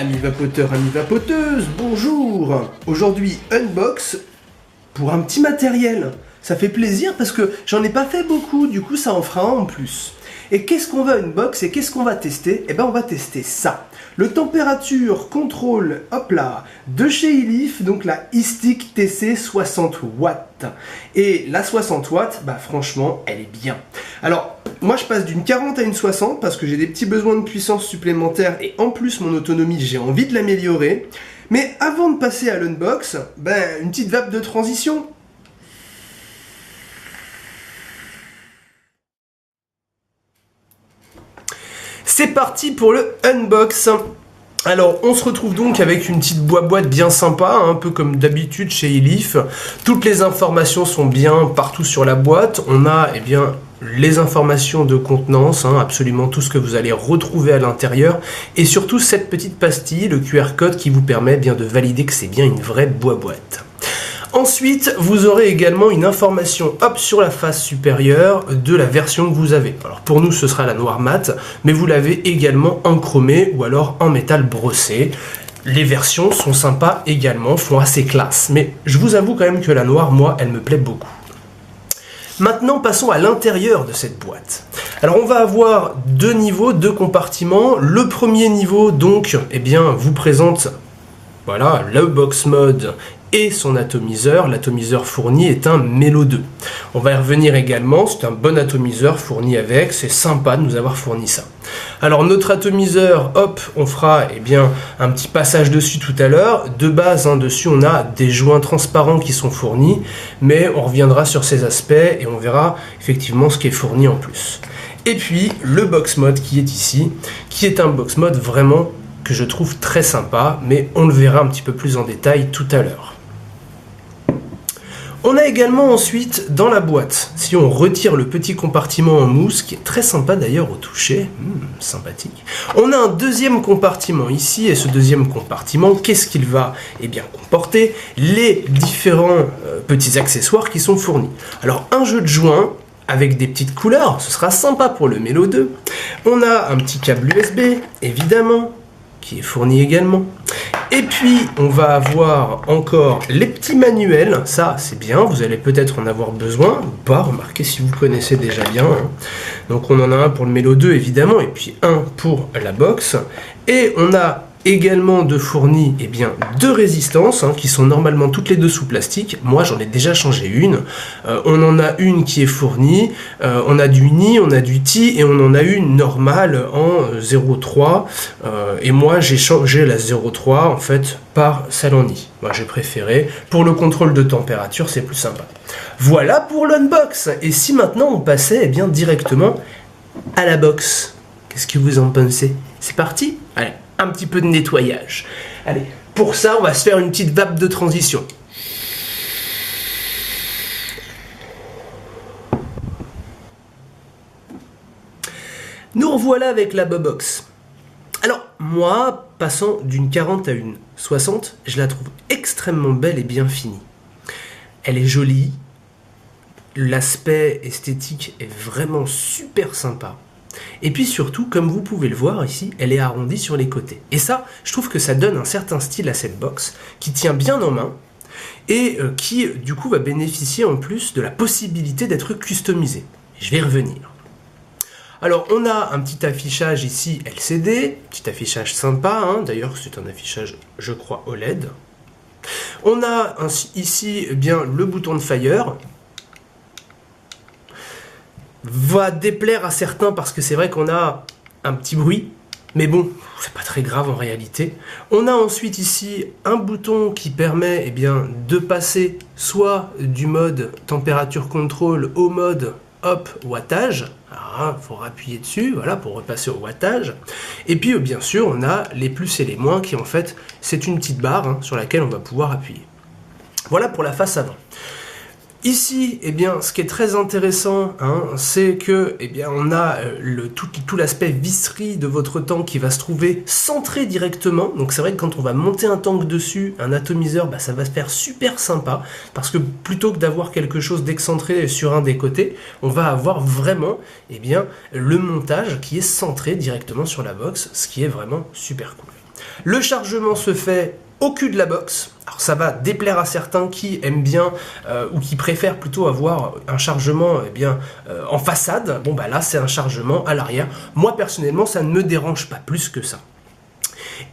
Amis vapoteurs, amis vapoteuses, bonjour. Aujourd'hui, unbox pour un petit matériel. Ça fait plaisir parce que j'en ai pas fait beaucoup, du coup ça en fera un en plus. Et qu'est-ce qu'on va unbox et qu'est-ce qu'on va tester? Eh ben on va tester ça. Le température contrôle, hop là, de chez Elif, donc la iStick TC 60 watts. Et la 60 watts, bah franchement, elle est bien. Alors, moi je passe d'une 40 à une 60 parce que j'ai des petits besoins de puissance supplémentaires et en plus mon autonomie, j'ai envie de l'améliorer. Mais avant de passer à l'unbox, ben une petite vape de transition. C'est parti pour le unbox. Alors, on se retrouve donc avec une petite boîte bien sympa, un peu comme d'habitude chez Elif. Toutes les informations sont bien partout sur la boîte. On a, eh bien, les informations de contenance, absolument tout ce que vous allez retrouver à l'intérieur. Et surtout, cette petite pastille, le QR code qui vous permet bien de valider que c'est bien une vraie boîte. Ensuite, vous aurez également une information sur la face supérieure de la version que vous avez. Alors pour nous, ce sera la noire mat, mais vous l'avez également en chromé ou alors en métal brossé. Les versions sont sympas également, font assez classe. Mais je vous avoue quand même que la noire, moi, elle me plaît beaucoup. Maintenant, passons à l'intérieur de cette boîte. Alors, on va avoir deux niveaux, deux compartiments. Le premier niveau, donc, eh bien, vous présente, voilà, le box mode et son atomiseur. L'atomiseur fourni est un Melo 2. On va y revenir également, c'est un bon atomiseur fourni avec, c'est sympa de nous avoir fourni ça. Alors notre atomiseur, on fera bien un petit passage dessus tout à l'heure. De base, dessus on a des joints transparents qui sont fournis, mais on reviendra sur ces aspects et on verra effectivement ce qui est fourni en plus. Et puis le box mode qui est ici, qui est un box mode vraiment que je trouve très sympa, mais on le verra un petit peu plus en détail tout à l'heure. On a également ensuite dans la boîte, si on retire le petit compartiment en mousse, qui est très sympa d'ailleurs au toucher, sympathique, on a un deuxième compartiment ici, et ce deuxième compartiment, qu'est-ce qu'il va comporter? Les différents petits accessoires qui sont fournis. Alors un jeu de joints, avec des petites couleurs, ce sera sympa pour le Melo 2. On a un petit câble USB, évidemment, qui est fourni également. Et puis, on va avoir encore les petits manuels. Ça, c'est bien. Vous allez peut-être en avoir besoin ou pas. Remarquez si vous connaissez déjà bien. Donc, on en a un pour le Melo 2, évidemment, et puis un pour la box. Et on a également de fournis deux résistances qui sont normalement toutes les deux sous plastique. Moi j'en ai déjà changé une. On en a une qui est fournie, on a du Ni, on a du Ti et on en a une normale en 0,3 et moi j'ai changé la 0,3 en fait par celle en Ni. Moi j'ai préféré. Pour le contrôle de température c'est plus sympa. Voilà pour l'unbox. Et si maintenant on passait directement à la box, qu'est-ce que vous en pensez? C'est parti? Allez, un petit peu de nettoyage. Allez, pour ça, on va se faire une petite vape de transition. Nous revoilà avec la Bobox. Alors, moi, passant d'une 40 à une 60, je la trouve extrêmement belle et bien finie. Elle est jolie. L'aspect esthétique est vraiment super sympa. Et puis surtout, comme vous pouvez le voir ici, elle est arrondie sur les côtés. Et ça, je trouve que ça donne un certain style à cette box, qui tient bien en main, et qui, du coup, va bénéficier en plus de la possibilité d'être customisée. Je vais y revenir. Alors, on a un petit affichage ici LCD, petit affichage sympa, d'ailleurs c'est un affichage, je crois, OLED. On a ici le bouton de Fire, va déplaire à certains parce que c'est vrai qu'on a un petit bruit, mais bon, c'est pas très grave en réalité. On a ensuite ici un bouton qui permet de passer soit du mode température contrôle au mode wattage. Alors, il faudra appuyer dessus, voilà, pour repasser au wattage. Et puis bien sûr, on a les plus et les moins qui en fait, c'est une petite barre sur laquelle on va pouvoir appuyer. Voilà pour la face avant. Ici, ce qui est très intéressant, c'est que, on a tout l'aspect visserie de votre tank qui va se trouver centré directement. Donc c'est vrai que quand on va monter un tank dessus, un atomiseur, ça va se faire super sympa, parce que plutôt que d'avoir quelque chose d'excentré sur un des côtés, on va avoir vraiment, le montage qui est centré directement sur la box, ce qui est vraiment super cool. Le chargement se fait au cul de la box. Alors ça va déplaire à certains qui aiment bien ou qui préfèrent plutôt avoir un chargement en façade. Bon bah là c'est un chargement à l'arrière. Moi personnellement ça ne me dérange pas plus que ça.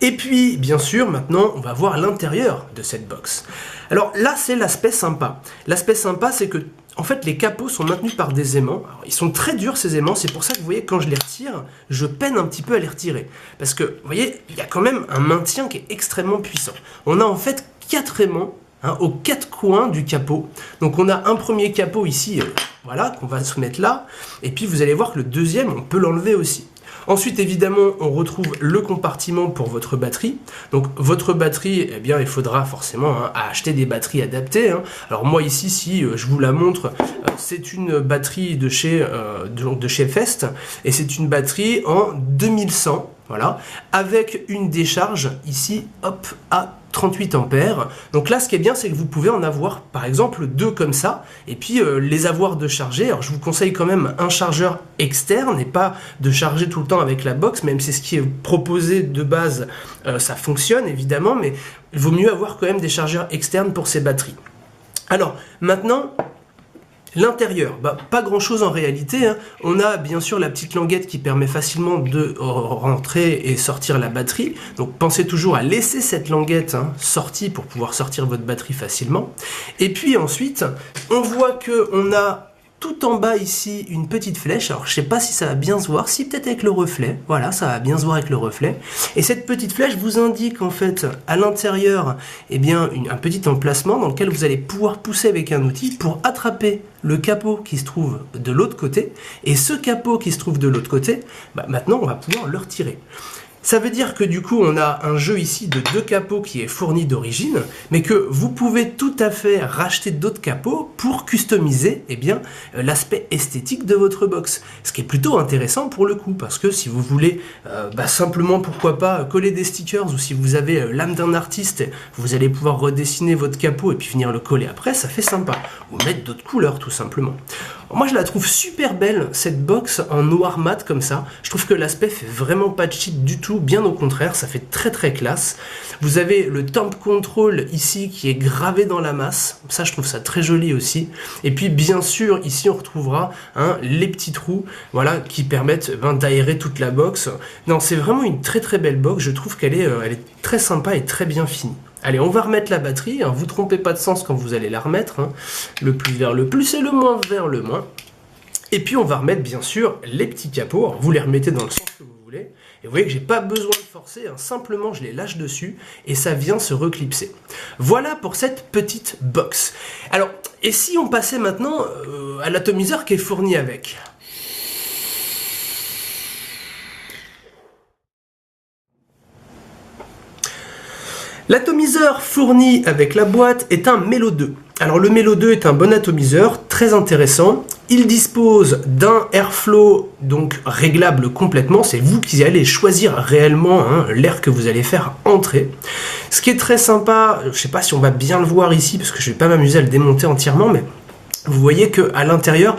Et puis, bien sûr, maintenant, on va voir l'intérieur de cette box. Alors là, c'est l'aspect sympa. L'aspect sympa, c'est que, en fait, les capots sont maintenus par des aimants. Alors, ils sont très durs, ces aimants. C'est pour ça que, vous voyez, quand je les retire, je peine un petit peu à les retirer. Parce que, vous voyez, il y a quand même un maintien qui est extrêmement puissant. On a, en fait, 4 aimants aux 4 coins du capot. Donc, on a un premier capot ici, voilà, qu'on va se mettre là. Et puis, vous allez voir que le deuxième, on peut l'enlever aussi. Ensuite, évidemment, on retrouve le compartiment pour votre batterie. Donc, votre batterie, eh bien, il faudra forcément acheter des batteries adaptées. Alors, moi, ici, si je vous la montre, c'est une batterie de chez Fest. Et c'est une batterie en 2100, voilà, avec une décharge ici, hop, à 38 ampères. Donc là, ce qui est bien, c'est que vous pouvez en avoir, par exemple, 2 comme ça, et puis les avoir de charger. Alors, je vous conseille quand même un chargeur externe, et pas de charger tout le temps avec la box, même si ce qui est proposé de base, ça fonctionne, évidemment, mais il vaut mieux avoir quand même des chargeurs externes pour ces batteries. Alors, maintenant, l'intérieur, pas grand chose en réalité. On a bien sûr la petite languette qui permet facilement de rentrer et sortir la batterie. Donc pensez toujours à laisser cette languette sortie pour pouvoir sortir votre batterie facilement. Et puis ensuite, on voit que on a tout en bas ici une petite flèche. Alors je sais pas si ça va bien se voir, si peut-être avec le reflet. Voilà, ça va bien se voir avec le reflet. Et cette petite flèche vous indique en fait à l'intérieur un petit emplacement dans lequel vous allez pouvoir pousser avec un outil pour attraper le capot qui se trouve de l'autre côté. Et ce capot qui se trouve de l'autre côté, maintenant on va pouvoir le retirer. Ça veut dire que du coup on a un jeu ici de 2 capots qui est fourni d'origine, mais que vous pouvez tout à fait racheter d'autres capots pour customiser l'aspect esthétique de votre box. Ce qui est plutôt intéressant pour le coup, parce que si vous voulez simplement pourquoi pas coller des stickers, ou si vous avez l'âme d'un artiste, vous allez pouvoir redessiner votre capot et puis venir le coller après, ça fait sympa. Ou mettre d'autres couleurs tout simplement. Moi je la trouve super belle cette box en noir mat comme ça. Je trouve que l'aspect fait vraiment pas cheap du tout, bien au contraire, ça fait très très classe. Vous avez le temp control ici qui est gravé dans la masse, ça je trouve ça très joli aussi. Et puis bien sûr ici on retrouvera les petits trous, voilà, qui permettent d'aérer toute la box. Non, c'est vraiment une très très belle box, je trouve qu'elle est très sympa et très bien finie. Allez, on va remettre la batterie, vous trompez pas de sens quand vous allez la remettre, le plus vers le plus et le moins vers le moins. Et puis on va remettre bien sûr les petits capots, alors, vous les remettez dans le sens que vous voulez, et vous voyez que j'ai pas besoin de forcer, simplement je les lâche dessus et ça vient se reclipser. Voilà pour cette petite box. Alors, et si on passait maintenant à l'atomiseur qui est fourni avec ? L'atomiseur fourni avec la boîte est un Melo 2. Alors le Melo 2 est un bon atomiseur, très intéressant. Il dispose d'un airflow donc réglable complètement. C'est vous qui allez choisir réellement l'air que vous allez faire entrer. Ce qui est très sympa, je ne sais pas si on va bien le voir ici parce que je ne vais pas m'amuser à le démonter entièrement, mais vous voyez qu'à l'intérieur,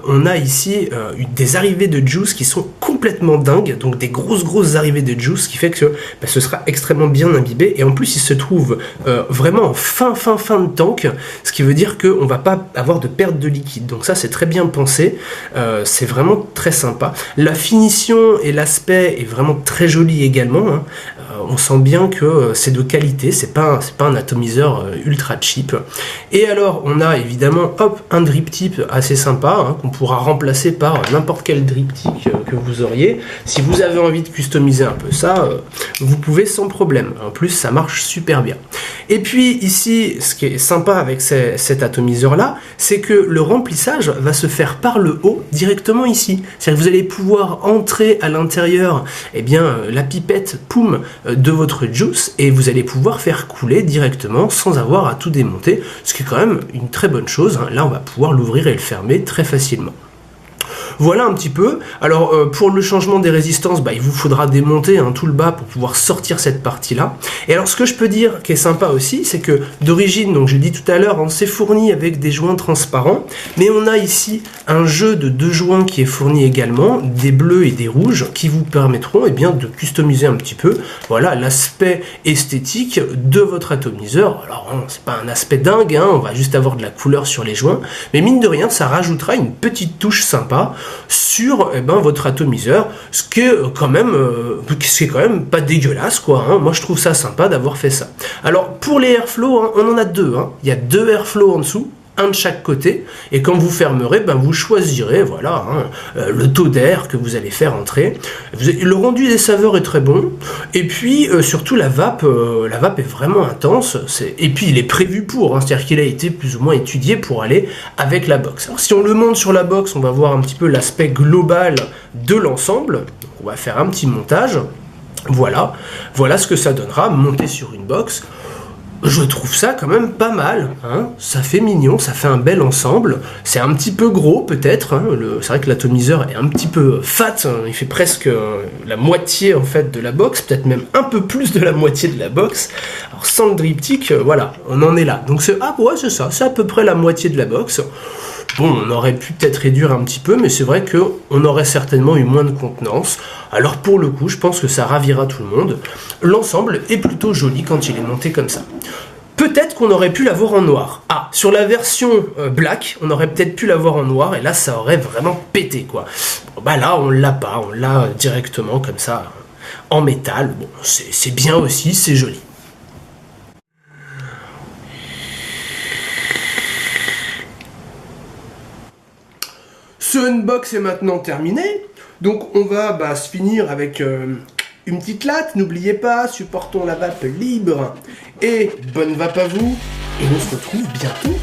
on a ici des arrivées de juice qui sont complètement dingues, donc des grosses arrivées de juice, qui fait que ce sera extrêmement bien imbibé, et en plus il se trouve vraiment en fin de tank, ce qui veut dire qu'on ne va pas avoir de perte de liquide, donc ça c'est très bien pensé, c'est vraiment très sympa. La finition et l'aspect est vraiment très joli également, on sent bien que c'est de qualité, c'est pas un atomiseur ultra cheap. Et alors on a évidemment un drip tip assez sympa qu'on pourra remplacer par n'importe quel drip tip que vous auriez. Si vous avez envie de customiser un peu ça, vous pouvez sans problème. En plus ça marche super bien. Et puis ici, ce qui est sympa avec cet atomiseur là, c'est que le remplissage va se faire par le haut directement ici. C'est-à-dire que vous allez pouvoir entrer à l'intérieur la pipette poum de votre juice et vous allez pouvoir faire couler directement sans avoir à tout démonter, ce qui est quand même une très bonne chose. Là on va pouvoir l'ouvrir et le fermer très facilement. Voilà un petit peu. Alors pour le changement des résistances, il vous faudra démonter tout le bas pour pouvoir sortir cette partie-là. Et alors ce que je peux dire qui est sympa aussi, c'est que d'origine, donc je l'ai dit tout à l'heure, c'est fourni avec des joints transparents, mais on a ici un jeu de 2 joints qui est fourni également, des bleus et des rouges, qui vous permettront de customiser un petit peu, voilà, l'aspect esthétique de votre atomiseur. Alors c'est pas un aspect dingue, on va juste avoir de la couleur sur les joints, mais mine de rien, ça rajoutera une petite touche sympa sur votre atomiseur, ce qui est quand même pas dégueulasse, quoi. Moi je trouve ça sympa d'avoir fait ça. Alors pour les airflow, on en a 2, il y a 2 airflow en dessous, un de chaque côté, et quand vous fermerez, vous choisirez voilà, le taux d'air que vous allez faire entrer. Le rendu des saveurs est très bon, et puis surtout la vape est vraiment intense, et puis il est prévu pour, c'est-à-dire qu'il a été plus ou moins étudié pour aller avec la box. Alors si on le monte sur la box, on va voir un petit peu l'aspect global de l'ensemble. On va faire un petit montage, voilà ce que ça donnera, monté sur une box. Je trouve ça quand même pas mal, ça fait mignon, ça fait un bel ensemble, c'est un petit peu gros peut-être, c'est vrai que l'atomiseur est un petit peu fat, il fait presque la moitié en fait de la box, peut-être même un peu plus de la moitié de la box. Alors sans le diptyque, voilà, on en est là, donc c'est ça, c'est à peu près la moitié de la box. Bon, on aurait pu peut-être réduire un petit peu, mais c'est vrai qu'on aurait certainement eu moins de contenance. Alors pour le coup, je pense que ça ravira tout le monde. L'ensemble est plutôt joli quand il est monté comme ça. Peut-être qu'on aurait pu l'avoir en noir. Sur la version black, on aurait peut-être pu l'avoir en noir, et là, ça aurait vraiment pété, quoi. Bon, là, on l'a pas, on l'a directement comme ça, en métal. Bon, c'est bien aussi, c'est joli. Ce unbox est maintenant terminé, donc on va se finir avec une petite latte. N'oubliez pas, supportons la vape libre et bonne vape à vous, et on se retrouve bientôt